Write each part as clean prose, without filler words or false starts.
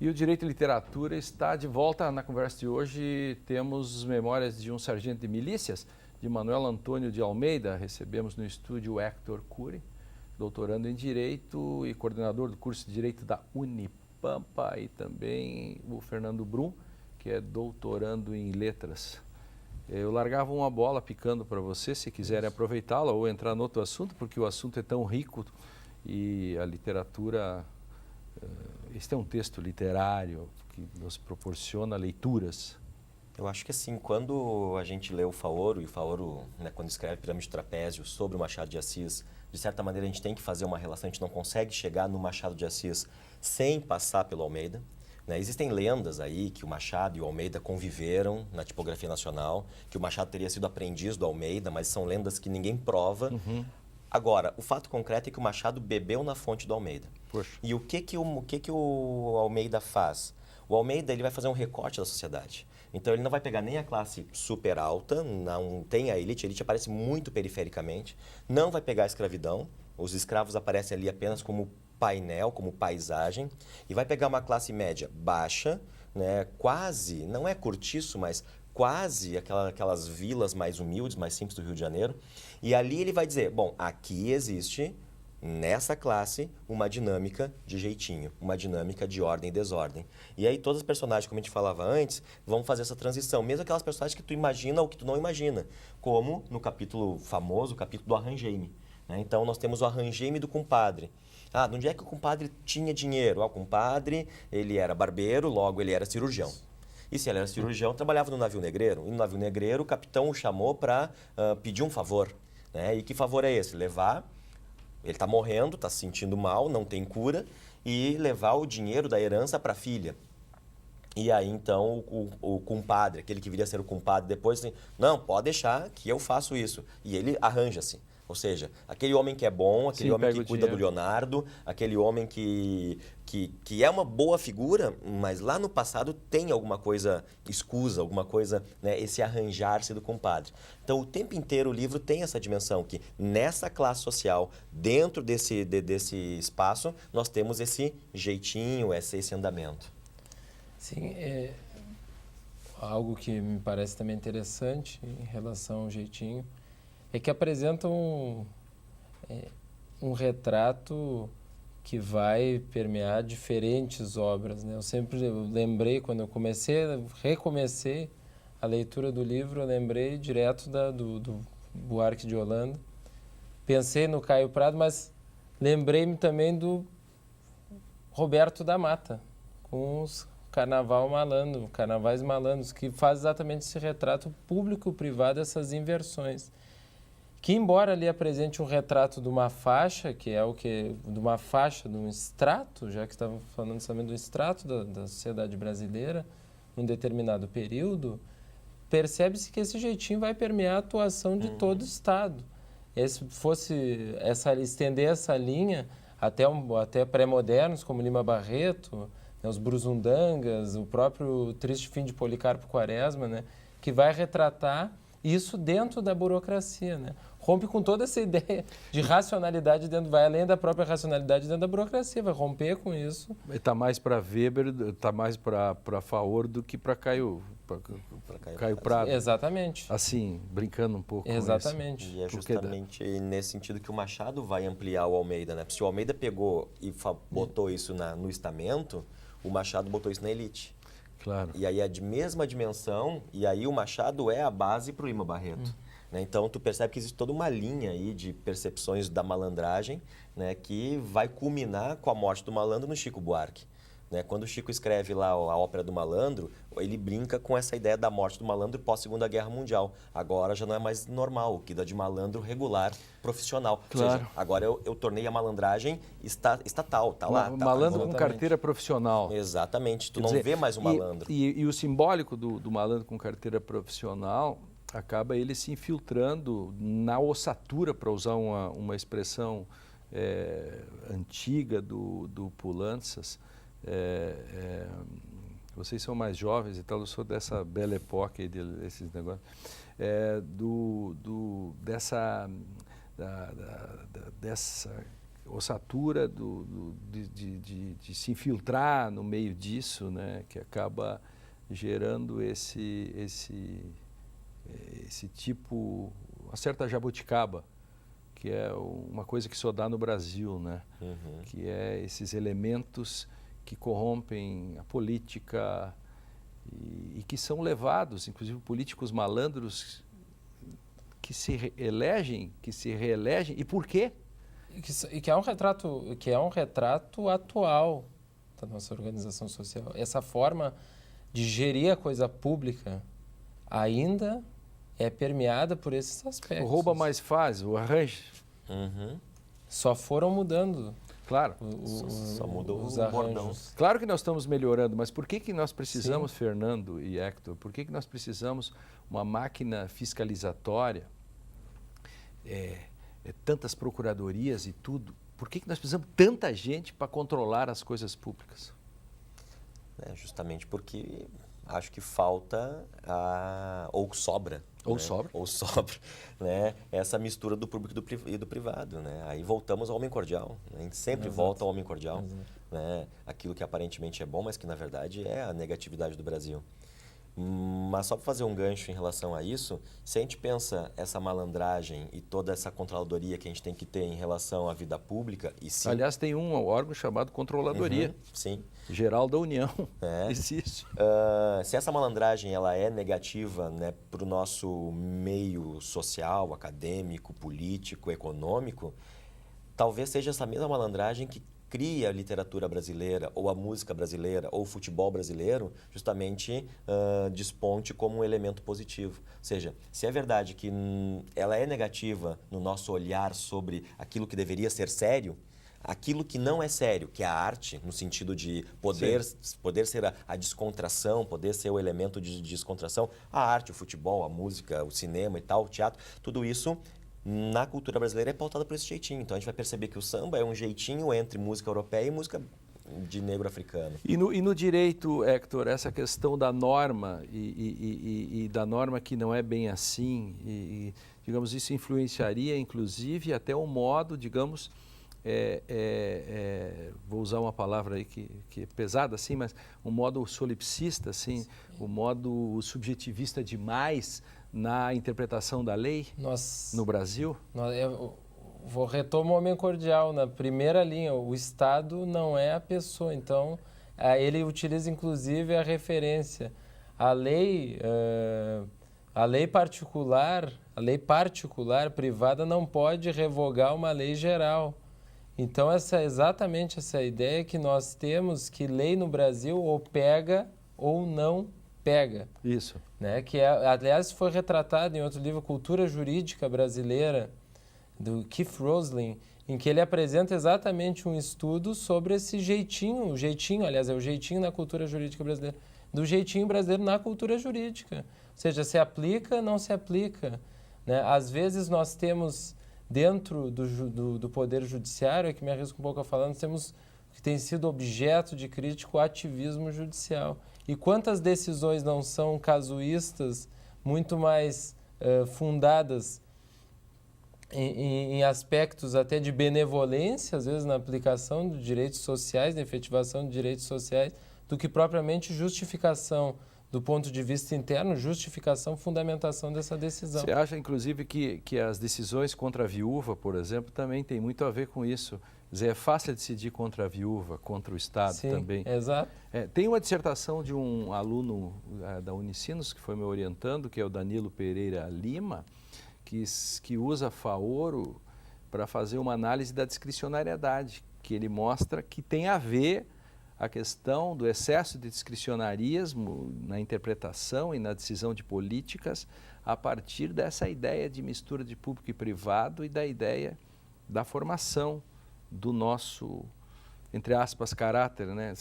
E o Direito e Literatura está de volta na conversa de hoje. Temos Memórias de um Sargento de Milícias, de Manuel Antônio de Almeida. Recebemos no estúdio Hector Cury, doutorando em Direito e coordenador do curso de Direito da Unipampa, e também o Fernando Brum, que é doutorando em Letras. Eu largava uma bola picando para você, se quiserem aproveitá-la ou entrar no outro assunto, porque o assunto é tão rico e a literatura... Este é um texto literário que nos proporciona leituras. Eu acho que assim, quando a gente lê o Faoro, e o Faoro, né, quando escreve Pirâmide de Trapézio sobre o Machado de Assis, de certa maneira a gente tem que fazer uma relação, a gente não consegue chegar no Machado de Assis sem passar pelo Almeida. Né? Existem lendas aí que o Machado e o Almeida conviveram na tipografia nacional, que o Machado teria sido aprendiz do Almeida, mas são lendas que ninguém prova. Agora, o fato concreto é que o Machado bebeu na fonte do Almeida. Poxa. E o que o Almeida faz? O Almeida ele vai fazer um recorte da sociedade. Então, ele não vai pegar nem a classe super alta, não tem a elite aparece muito perifericamente, não vai pegar a escravidão, os escravos aparecem ali apenas como painel, como paisagem, e vai pegar uma classe média baixa, né, quase, não é cortiço, mas quase aquelas vilas mais humildes, mais simples do Rio de Janeiro, e ali ele vai dizer, bom, aqui existe, nessa classe, uma dinâmica de jeitinho, uma dinâmica de ordem e desordem. E aí todos os personagens, como a gente falava antes, vão fazer essa transição, mesmo aquelas personagens que tu imagina ou que tu não imagina, como no capítulo famoso, o capítulo do Arranjei-me. Né? Então nós temos o Arranjei-me do compadre. Ah, de onde é que o compadre tinha dinheiro? Ah, o compadre, ele era barbeiro, logo ele era cirurgião. E se ele era cirurgião, trabalhava no navio negreiro. E no navio negreiro, o capitão o chamou para pedir um favor. Né? E que favor é esse? Levar, ele está morrendo, está se sentindo mal, não tem cura, e levar o dinheiro da herança para a filha. E aí, então, o compadre, aquele que viria a ser o compadre depois, assim, não, pode deixar que eu faço isso. E ele arranja-se. Ou seja, aquele homem que é bom, aquele homem que cuida do Leonardo, aquele homem que é uma boa figura, mas lá no passado tem alguma coisa escusa, alguma coisa, né, esse arranjar-se do compadre. Então, o tempo inteiro o livro tem essa dimensão que nessa classe social, dentro desse espaço, nós temos esse jeitinho, esse andamento. Sim, algo que me parece também interessante em relação ao jeitinho é que apresenta um retrato que vai permear diferentes obras. Né? Eu sempre lembrei, quando eu recomecei a leitura do livro, eu lembrei direto do Buarque de Holanda. Pensei no Caio Prado, mas lembrei-me também do Roberto da Mata, com os Carnavais Malandros, que faz exatamente esse retrato público-privado, essas inversões. Que, embora ali apresente um retrato de uma faixa, de um extrato, já que estamos falando também do extrato da sociedade brasileira, num determinado período, percebe-se que esse jeitinho vai permear a atuação de todo o Estado. Se fosse estender essa linha até pré-modernos, como Lima Barreto, né, os Brusundangas, o próprio Triste Fim de Policarpo Quaresma, né, que vai retratar isso dentro da burocracia, né? Rompe com toda essa ideia de racionalidade vai além da própria racionalidade dentro da burocracia, vai romper com isso. Está mais para Weber, está mais para Faoro do que para Caio Prado. Exatamente. Assim, brincando um pouco Exatamente. com isso. E é justamente nesse sentido que o Machado vai ampliar o Almeida, né? Se o Almeida pegou e botou isso no estamento, o Machado botou isso na elite. Claro. E aí é de mesma dimensão, e aí o Machado é a base para o Lima Barreto. Né? Então, tu percebe que existe toda uma linha aí de percepções da malandragem, né, que vai culminar com a morte do malandro no Chico Buarque. Né? Quando o Chico escreve lá a Ópera do Malandro, ele brinca com essa ideia da morte do malandro pós-Segunda Guerra Mundial. Agora já não é mais normal, o que dá de malandro regular, profissional. Claro. Ou seja, agora eu tornei a malandragem estatal, tá lá. Malandro tá com carteira profissional. Exatamente, tu Quer não dizer, vê mais o malandro. E o simbólico do malandro com carteira profissional acaba ele se infiltrando na ossatura, para usar uma expressão antiga do Poulantzas. Vocês são mais jovens e tal, eu sou dessa bela época aí desses negócios, dessa ossatura de se infiltrar no meio disso, né, que acaba gerando esse tipo, uma certa jabuticaba, que é uma coisa que só dá no Brasil, né? Que é esses elementos que corrompem a política e que são levados, inclusive políticos malandros que se elegem, que se reelegem. E por quê? E que é um retrato atual da nossa organização social. Essa forma de gerir a coisa pública ainda é permeada por esses aspectos. O rouba mais faz, o arranjo. Só foram mudando. Claro. Só mudou os o bordão. arranjos. Claro que nós estamos melhorando, mas por que nós precisamos, sim, Fernando e Hector, por que nós precisamos uma máquina fiscalizatória, tantas procuradorias e tudo? Por que nós precisamos tanta gente para controlar as coisas públicas? Justamente porque acho que falta ou sobra. Ou né? sobra. Ou sobra, né? Essa mistura do público e do privado, né? Aí voltamos ao homem cordial, né? A gente sempre volta ao homem cordial, né? Aquilo que aparentemente é bom, mas que na verdade é a negatividade do Brasil. Mas só para fazer um gancho em relação a isso, se a gente pensa essa malandragem e toda essa controladoria que a gente tem que ter em relação à vida pública, e sim... Aliás, tem um órgão chamado Controladoria. Sim. Geral da União. Existe. Se essa malandragem ela é negativa, né, para o nosso meio social, acadêmico, político, econômico, talvez seja essa mesma malandragem que cria a literatura brasileira, ou a música brasileira, ou o futebol brasileiro, justamente desponte como um elemento positivo. Ou seja, se é verdade que ela é negativa no nosso olhar sobre aquilo que deveria ser sério, aquilo que não é sério, que é a arte, no sentido de poder ser a descontração, poder ser o elemento de descontração, a arte, o futebol, a música, o cinema e tal, o teatro, tudo isso na cultura brasileira é pautado por esse jeitinho. Então a gente vai perceber que o samba é um jeitinho entre música europeia e música de negro africano. E no direito, Hector, essa questão da norma e da norma que não é bem assim, digamos, isso influenciaria inclusive até o modo, digamos, vou usar uma palavra aí que é pesada assim, mas um modo solipsista, assim, o modo subjetivista demais na interpretação da lei no Brasil? Eu vou retomar o homem cordial na primeira linha. O Estado não é a pessoa, então ele utiliza inclusive a referência. A lei particular privada não pode revogar uma lei geral. Então exatamente essa ideia que nós temos que lei no Brasil ou pega ou não pega. Isso. Né? Que aliás foi retratado em outro livro, Cultura Jurídica Brasileira, do Keith Rosling, em que ele apresenta exatamente um estudo sobre esse jeitinho, aliás, é o jeitinho na cultura jurídica brasileira, do jeitinho brasileiro na cultura jurídica. Ou seja, se aplica, não se aplica. Né? Às vezes nós temos, dentro do Poder Judiciário, é que me arrisco um pouco a falar, nós temos que tem sido objeto de crítico ativismo judicial. E quantas decisões não são casuístas, muito mais fundadas em aspectos até de benevolência, às vezes na aplicação de direitos sociais, na efetivação de direitos sociais, do que propriamente justificação do ponto de vista interno, justificação, fundamentação dessa decisão. Você acha, inclusive, que as decisões contra a viúva, por exemplo, também tem muito a ver com isso? Quer dizer, é fácil decidir contra a viúva, contra o Estado. Sim, também. Exato. Tem uma dissertação de um aluno da Unicinos, que foi me orientando, que é o Danilo Pereira Lima, que usa Faoro para fazer uma análise da discricionariedade, que ele mostra que tem a ver a questão do excesso de discricionarismo na interpretação e na decisão de políticas a partir dessa ideia de mistura de público e privado e da ideia da formação do nosso, entre aspas, caráter, né?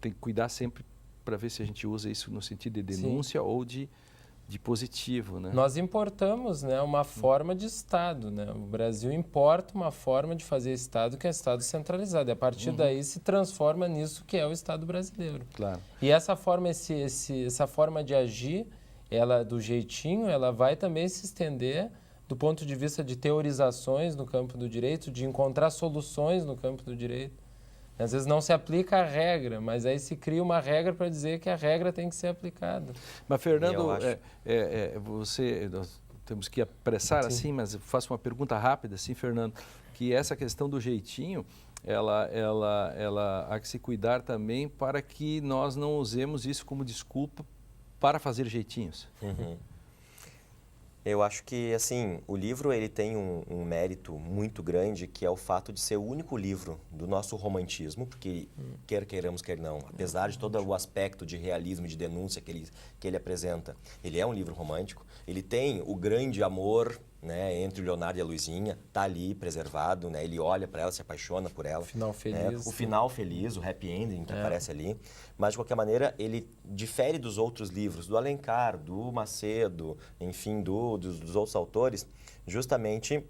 Tem que cuidar sempre para ver se a gente usa isso no sentido de denúncia, sim, ou de positivo, né? Nós importamos, né, uma forma de Estado, né? O Brasil importa uma forma de fazer Estado que é Estado centralizado. E a partir daí se transforma nisso que é o Estado brasileiro. Claro. E essa forma, essa forma de agir, ela do jeitinho, ela vai também se estender do ponto de vista de teorizações no campo do direito, de encontrar soluções no campo do direito. Às vezes não se aplica a regra, mas aí se cria uma regra para dizer que a regra tem que ser aplicada. Mas, Fernando, acho... nós temos que apressar, assim, mas eu faço uma pergunta rápida, assim, Fernando, que essa questão do jeitinho, ela há que se cuidar também para que nós não usemos isso como desculpa para fazer jeitinhos. Uhum. Eu acho que, assim, o livro ele tem um mérito muito grande, que é o fato de ser o único livro do nosso romantismo, porque quer queiramos, quer não, apesar de todo o aspecto de realismo e de denúncia que ele apresenta, ele é um livro romântico, ele tem o grande amor, né, entre o Leonardo e a Luizinha, tá ali preservado, né, ele olha para ela, se apaixona por ela. Final feliz. O final feliz, o happy ending que aparece ali. Mas, de qualquer maneira, ele difere dos outros livros, do Alencar, do Macedo, enfim, dos outros autores, justamente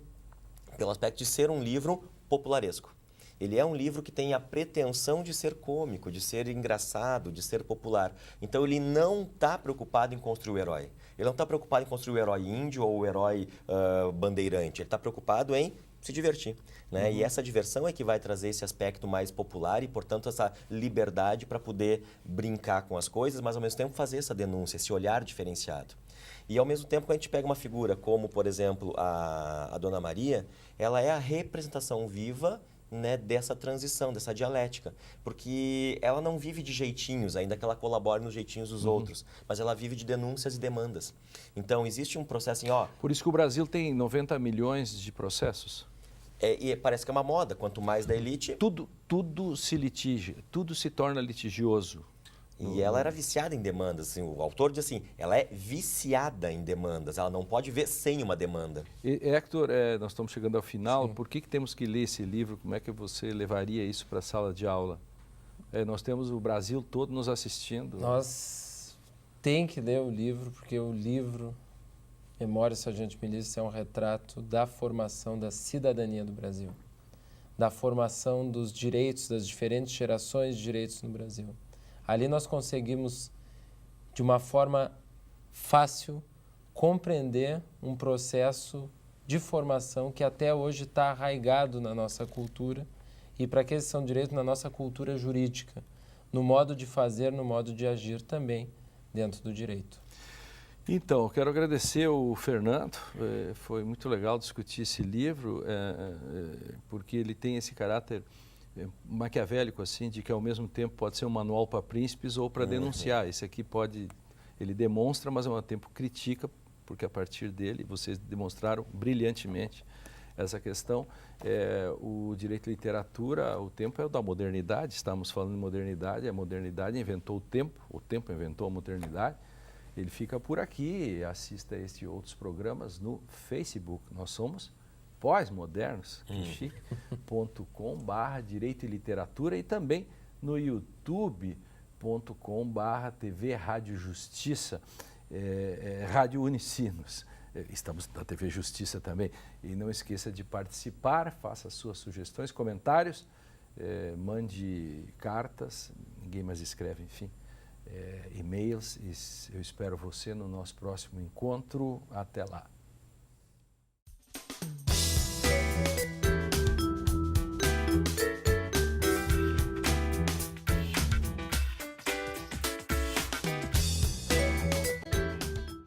pelo aspecto de ser um livro popularesco. Ele é um livro que tem a pretensão de ser cômico, de ser engraçado, de ser popular. Então, ele não está preocupado em construir o herói. Ele não está preocupado em construir o herói índio ou o herói bandeirante. Ele está preocupado em se divertir, né? E essa diversão é que vai trazer esse aspecto mais popular e, portanto, essa liberdade para poder brincar com as coisas, mas, ao mesmo tempo, fazer essa denúncia, esse olhar diferenciado. E, ao mesmo tempo, quando a gente pega uma figura como, por exemplo, a Dona Maria, ela é a representação viva, né, dessa transição, dessa dialética. Porque ela não vive de jeitinhos, ainda que ela colabore nos jeitinhos dos outros, mas ela vive de denúncias e demandas. Então, existe um processo assim, Por isso que o Brasil tem 90 milhões de processos. E parece que é uma moda, quanto mais da elite... Tudo se litiga, tudo se torna litigioso. E ela era viciada em demandas. Assim, o autor diz assim, ela é viciada em demandas, ela não pode ver sem uma demanda. Hector, nós estamos chegando ao final. Sim. Por que temos que ler esse livro? Como é que você levaria isso para a sala de aula? Nós temos o Brasil todo nos assistindo. Nós tem que ler o livro, porque o livro Memórias do Sargento de Milícia é um retrato da formação da cidadania do Brasil, da formação dos direitos, das diferentes gerações de direitos no Brasil. Ali nós conseguimos, de uma forma fácil, compreender um processo de formação que até hoje está arraigado na nossa cultura e, para aqueles que são direitos, na nossa cultura jurídica, no modo de fazer, no modo de agir também dentro do direito. Então, eu quero agradecer o Fernando. Foi muito legal discutir esse livro, porque ele tem esse caráter maquiavélico, assim, de que ao mesmo tempo pode ser um manual para príncipes ou para denunciar. Esse aqui ele demonstra, mas ao mesmo tempo critica, porque a partir dele vocês demonstraram brilhantemente essa questão. O direito à literatura, o tempo é o da modernidade, estamos falando de modernidade, a modernidade inventou o tempo inventou a modernidade. Ele fica por aqui, assista a este e outros programas no Facebook. Nós somos pós-modernos, chique.com/direito e literatura, e também no youtube.com/TV Rádio Justiça, Rádio Unicinos. Estamos na TV Justiça também. E não esqueça de participar, faça suas sugestões, comentários, mande cartas, ninguém mais escreve, enfim, e-mails. E eu espero você no nosso próximo encontro. Até lá.